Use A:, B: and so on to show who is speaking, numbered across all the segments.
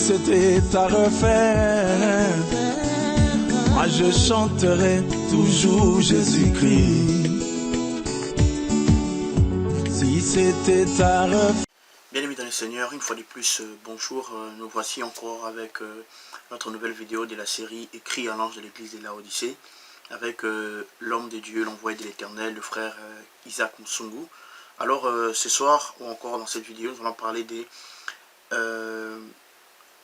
A: c'était à refaire, moi je chanterai toujours Jésus-Christ. Si c'était à refaire.
B: Bien-aimés dans le Seigneur, une fois de plus, bonjour. Nous voici encore avec notre nouvelle vidéo de la série Écrit à l'ange de l'église de Laodicée, avec l'homme de Dieu, l'envoyé de l'Éternel, le frère Isaac Musungu. Alors ce soir, ou encore dans cette vidéo, nous allons parler des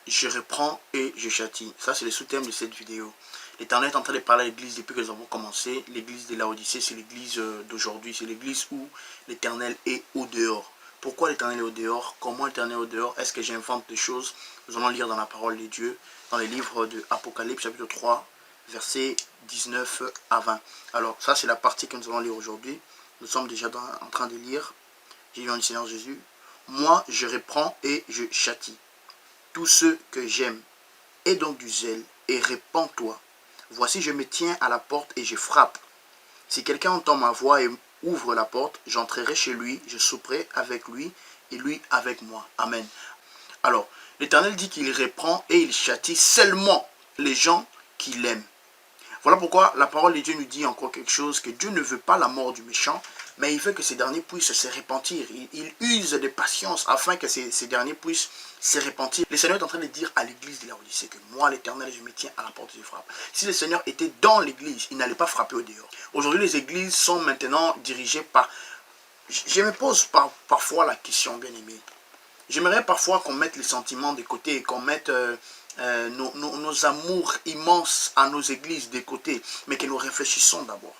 B: je reprends et je châtie. Ça, c'est le sous-thème de cette vidéo. L'Éternel est en train de parler à l'église depuis que nous avons commencé. L'église de Laodicée, c'est l'église d'aujourd'hui. C'est l'église où l'Éternel est au dehors. Pourquoi l'Éternel est au dehors? Comment l'Éternel est au dehors? Est-ce que j'invente des choses? Nous allons lire dans la parole de Dieu, dans les livres de Apocalypse, chapitre 3, versets 19 à 20. Alors, ça, c'est la partie que nous allons lire aujourd'hui. Nous sommes déjà en train de lire. J'ai lu en Seigneur Jésus. Moi, je reprends et je châtie tous ceux que j'aime. Aie donc du zèle et répands-toi. Voici, je me tiens à la porte et je frappe. Si quelqu'un entend ma voix et ouvre la porte, j'entrerai chez lui, je souperai avec lui et lui avec moi. Amen. Alors, l'Éternel dit qu'il reprend et il châtie seulement les gens qu'il aime. Voilà pourquoi la parole de Dieu nous dit encore quelque chose, que Dieu ne veut pas la mort du méchant, mais il veut que ces derniers puissent se repentir. Il use de patience afin que ces derniers puissent se repentir. Le Seigneur est en train de dire à l'église de Laodicée que moi, l'Éternel, je me tiens à la porte et je frappe. Si le Seigneur était dans l'église, il n'allait pas frapper au dehors. Aujourd'hui, les églises sont maintenant dirigées par... Je me pose parfois la question, bien aimé. J'aimerais parfois qu'on mette les sentiments de côté et qu'on mette... nos amours immenses à nos églises de côté, mais que nous réfléchissons d'abord.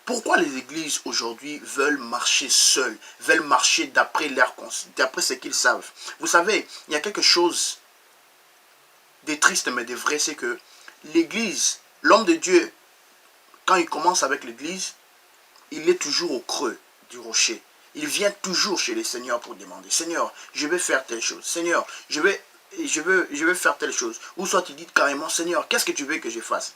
B: Pourquoi les églises aujourd'hui veulent marcher seules, veulent marcher d'après ce qu'ils savent? Vous savez, il y a quelque chose de triste mais de vrai, c'est que l'église, l'homme de Dieu, quand il commence avec l'église, il est toujours au creux du rocher. Il vient toujours chez le Seigneur pour demander, Seigneur, je vais faire telle chose, Seigneur, je vais faire telle chose. Ou soit il dit carrément, Seigneur, qu'est-ce que tu veux que je fasse?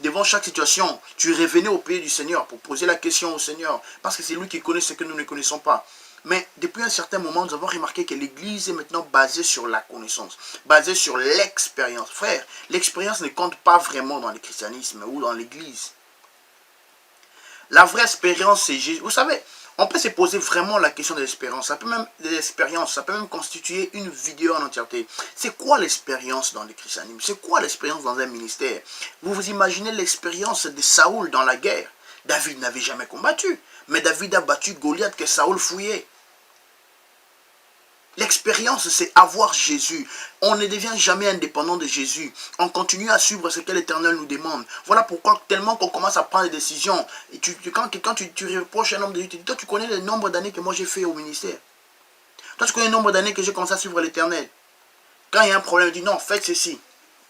B: Devant chaque situation, tu revenais au pays du Seigneur pour poser la question au Seigneur, parce que c'est lui qui connaît ce que nous ne connaissons pas. Mais depuis un certain moment, nous avons remarqué que l'église est maintenant basée sur la connaissance, basée sur l'expérience. Frère, l'expérience ne compte pas vraiment dans le christianisme ou dans l'église. La vraie expérience, c'est Jésus. Vous savez, on peut se poser vraiment la question de l'expérience. Ça peut même constituer une vidéo en entièreté. C'est quoi l'expérience dans le christianisme? C'est quoi l'expérience dans un ministère? Vous vous imaginez l'expérience de Saoul dans la guerre? David n'avait jamais combattu, mais David a battu Goliath que Saoul fouillait. L'expérience, c'est avoir Jésus. On ne devient jamais indépendant de Jésus. On continue à suivre ce que l'Éternel nous demande. Voilà pourquoi, tellement qu'on commence à prendre des décisions. Et quand tu reproches un homme de Dieu, tu dis, toi, tu connais le nombre d'années que moi j'ai fait au ministère. Toi, tu connais le nombre d'années que j'ai commencé à suivre l'Éternel. Quand il y a un problème, il dit, non, faites ceci.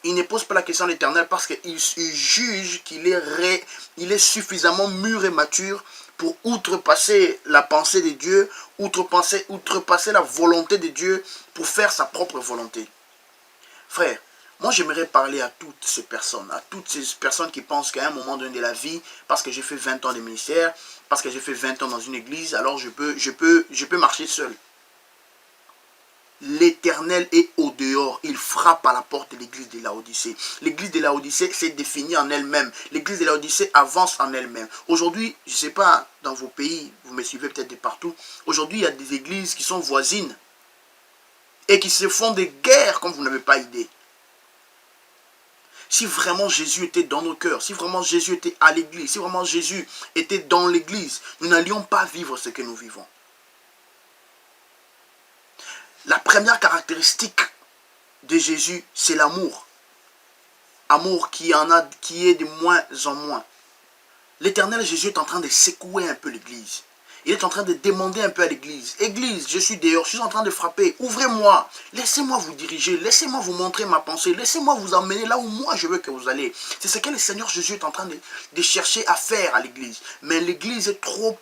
B: Il ne pose pas la question à l'Éternel parce qu'il juge qu'il est suffisamment mûr et mature pour outrepasser la pensée de Dieu, outrepasser la volonté de Dieu pour faire sa propre volonté. Frère, moi j'aimerais parler à toutes ces personnes qui pensent qu'à un moment donné de la vie, parce que j'ai fait 20 ans de ministère, parce que j'ai fait 20 ans dans une église, alors je peux marcher seul. L'Éternel est au dehors. Il frappe à la porte de l'église de Laodicée. L'église de Laodicée s'est définie en elle-même. L'église de Laodicée avance en elle-même. Aujourd'hui, je ne sais pas, dans vos pays, vous me suivez peut-être de partout. Aujourd'hui, il y a des églises qui sont voisines et qui se font des guerres comme vous n'avez pas idée. Si vraiment Jésus était dans nos cœurs, si vraiment Jésus était à l'église, si vraiment Jésus était dans l'église, nous n'allions pas vivre ce que nous vivons. La première caractéristique de Jésus, c'est l'amour. Amour qui est de moins en moins. L'Éternel Jésus est en train de secouer un peu l'église. Il est en train de demander un peu à l'église. Église, je suis dehors, je suis en train de frapper. Ouvrez-moi, laissez-moi vous diriger, laissez-moi vous montrer ma pensée, laissez-moi vous emmener là où moi je veux que vous allez. C'est ce que le Seigneur Jésus est en train de chercher à faire à l'église. Mais l'église est trop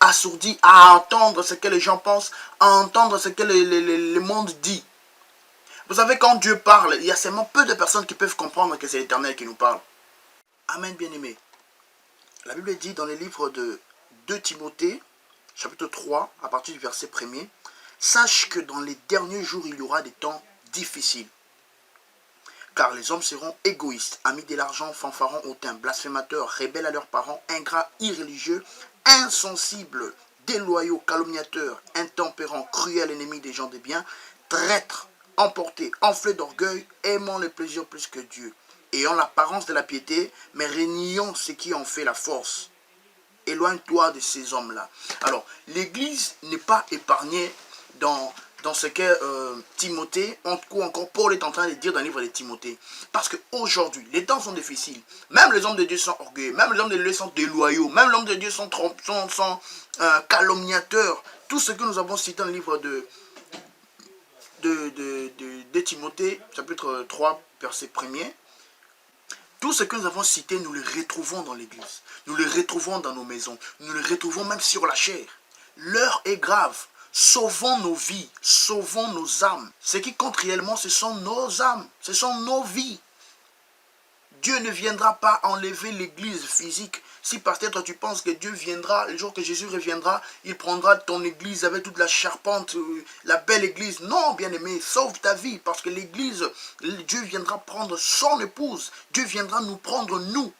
B: assourdi à entendre ce que les gens pensent, à entendre ce que le monde dit. Vous savez, quand Dieu parle, il y a seulement peu de personnes qui peuvent comprendre que c'est l'Éternel qui nous parle. Amen, bien-aimé. La Bible dit dans les livres de 2 Timothée, chapitre 3, à partir du verset 1er, Sache que dans les derniers jours, il y aura des temps difficiles. Car les hommes seront égoïstes, amis de l'argent, fanfarons, hautains, blasphémateurs, rebelles à leurs parents, ingrats, irréligieux, insensibles, déloyaux, calomniateurs, intempérants, cruels, ennemis des gens de bien, traîtres, emportés, enflés d'orgueil, aimant les plaisirs plus que Dieu, ayant l'apparence de la piété, mais reniant ce qui en fait la force. Éloigne-toi de ces hommes-là. Alors, l'Église n'est pas épargnée dans ce qu'est Timothée, ou encore Paul est en train de dire dans le livre de Timothée. Parce qu'aujourd'hui, les temps sont difficiles. Même les hommes de Dieu sont orgueilleux, même les hommes de Dieu sont déloyaux, même les hommes de Dieu sont calomniateurs. Tout ce que nous avons cité dans le livre de Timothée, chapitre 3, verset 1er, tout ce que nous avons cité, nous le retrouvons dans l'Église. Nous le retrouvons dans nos maisons. Nous le retrouvons même sur la chair. L'heure est grave. Sauvons nos vies, sauvons nos âmes. Ce qui compte réellement, ce sont nos âmes, ce sont nos vies. Dieu ne viendra pas enlever l'église physique. Si peut-être tu penses que Dieu viendra, le jour que Jésus reviendra, il prendra ton église avec toute la charpente, la belle église. Non, bien-aimé, sauve ta vie, parce que l'église, Dieu viendra prendre son épouse. Dieu viendra nous prendre nous.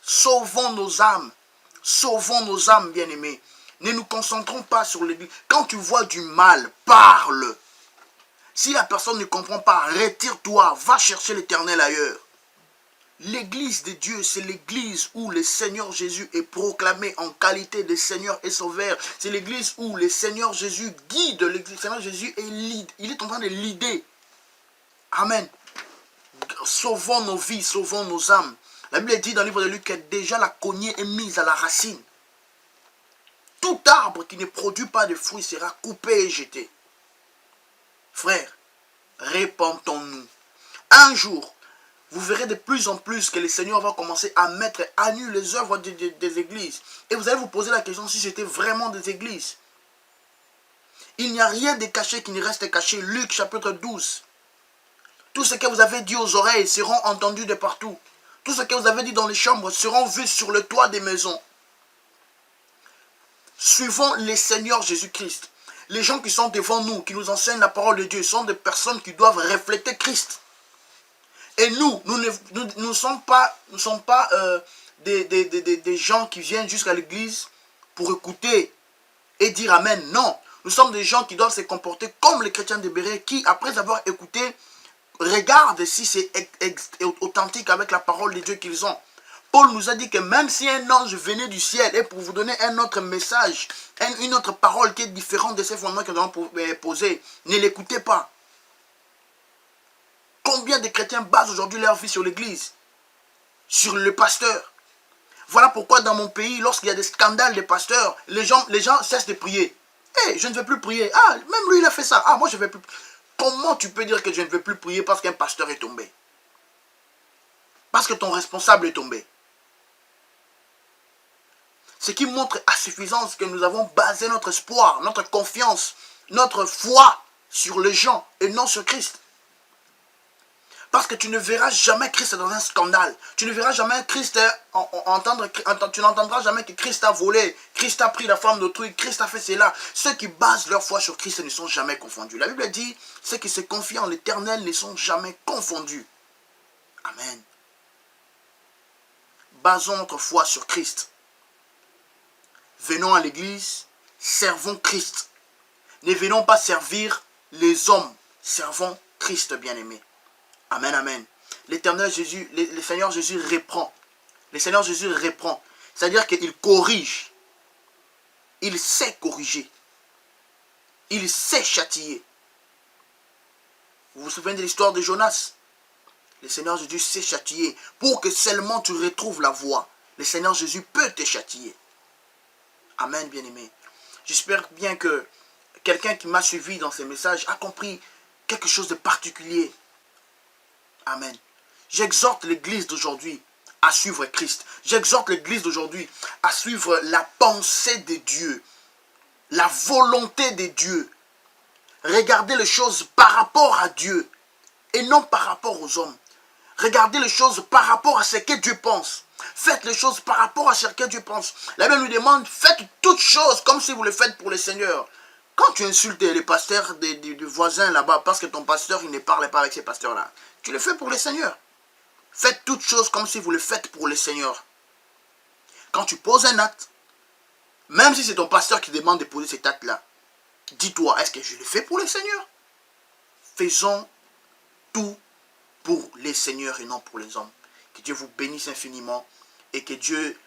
B: Sauvons nos âmes, bien-aimés. Ne nous concentrons pas sur l'église. Quand tu vois du mal, parle. Si la personne ne comprend pas, retire-toi, va chercher l'Éternel ailleurs. L'église de Dieu, c'est l'église où le Seigneur Jésus est proclamé en qualité de Seigneur et Sauveur. C'est l'église où le Seigneur Jésus guide. Le Seigneur Jésus est lead. Il est en train de leader. Amen. Sauvons nos vies, sauvons nos âmes. La Bible dit dans le livre de Luc que déjà la cognée est mise à la racine. Tout arbre qui ne produit pas de fruits sera coupé et jeté. Frères, répentons-nous. Un jour, vous verrez de plus en plus que le Seigneur va commencer à mettre à nu les œuvres des églises. Et vous allez vous poser la question si c'était vraiment des églises. Il n'y a rien de caché qui ne reste caché. Luc chapitre 12. Tout ce que vous avez dit aux oreilles seront entendus de partout. Tout ce que vous avez dit dans les chambres seront vus sur le toit des maisons. Suivons le Seigneur Jésus-Christ. Les gens qui sont devant nous, qui nous enseignent la parole de Dieu, sont des personnes qui doivent refléter Christ. Et nous ne sommes pas des gens qui viennent jusqu'à l'église pour écouter et dire Amen. Non, nous sommes des gens qui doivent se comporter comme les chrétiens de Béret qui, après avoir écouté, regardent si c'est authentique avec la parole de Dieu qu'ils ont. Paul nous a dit que même si un ange venait du ciel et pour vous donner un autre message, une autre parole qui est différente de ces fondements que nous avons posés, ne l'écoutez pas. Combien de chrétiens basent aujourd'hui leur vie sur l'église, sur le pasteur? Voilà pourquoi dans mon pays, lorsqu'il y a des scandales de pasteurs, les gens cessent de prier. Hey, je ne vais plus prier. Ah, même lui il a fait ça. Ah, moi je ne vais plus. Comment tu peux dire que je ne vais plus prier parce qu'un pasteur est tombé? Parce que ton responsable est tombé. Ce qui montre à suffisance que nous avons basé notre espoir, notre confiance, notre foi sur les gens et non sur Christ. Parce que tu ne verras jamais Christ dans un scandale. Tu ne verras jamais Christ tu n'entendras jamais que Christ a volé, Christ a pris la femme d'autrui, Christ a fait cela. Ceux qui basent leur foi sur Christ ne sont jamais confondus. La Bible dit, ceux qui se confient en l'Éternel ne sont jamais confondus. Amen. Basons notre foi sur Christ. Venons à l'église, servons Christ. Ne venons pas servir les hommes, servons Christ bien-aimé. Amen, amen. L'Éternel Jésus, le Seigneur Jésus reprend. Le Seigneur Jésus reprend. C'est-à-dire qu'il corrige. Il sait corriger. Il sait châtier. Vous vous souvenez de l'histoire de Jonas? Le Seigneur Jésus sait châtier. Pour que seulement tu retrouves la voie, le Seigneur Jésus peut te châtier. Amen, bien-aimé. J'espère bien que quelqu'un qui m'a suivi dans ces messages a compris quelque chose de particulier. Amen. J'exhorte l'église d'aujourd'hui à suivre Christ. J'exhorte l'église d'aujourd'hui à suivre la pensée de Dieu, la volonté de Dieu. Regardez les choses par rapport à Dieu et non par rapport aux hommes. Regardez les choses par rapport à ce que Dieu pense. Faites les choses par rapport à ce que Dieu pense. La Bible nous demande, faites toutes choses comme si vous le faites pour le Seigneur. Quand tu insultes les pasteurs du voisin là-bas, parce que ton pasteur, il ne parle pas avec ces pasteurs-là, tu le fais pour le Seigneur. Faites toutes choses comme si vous le faites pour le Seigneur. Quand tu poses un acte, même si c'est ton pasteur qui demande de poser cet acte-là, dis-toi, est-ce que je le fais pour le Seigneur? Faisons tout pour les seigneurs et non pour les hommes. Que Dieu vous bénisse infiniment et que Dieu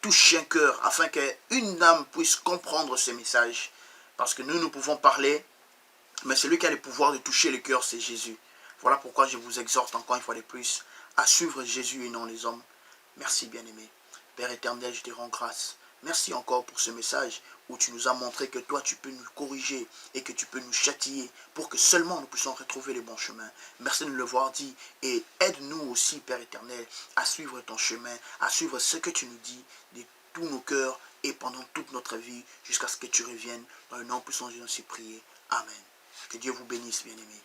B: touche un cœur afin qu'une âme puisse comprendre ce message. Parce que nous pouvons parler, mais celui qui a le pouvoir de toucher le cœur, c'est Jésus. Voilà pourquoi je vous exhorte encore une fois de plus à suivre Jésus et non les hommes. Merci bien-aimé. Père éternel, je te rends grâce. Merci encore pour ce message où tu nous as montré que toi tu peux nous corriger et que tu peux nous châtier pour que seulement nous puissions retrouver les bons chemins. Merci de nous l'avoir dit et aide-nous aussi, Père éternel, à suivre ton chemin, à suivre ce que tu nous dis de tous nos cœurs et pendant toute notre vie jusqu'à ce que tu reviennes. Dans le nom puissant de Jésus, ainsi prié. Amen. Que Dieu vous bénisse, bien-aimés.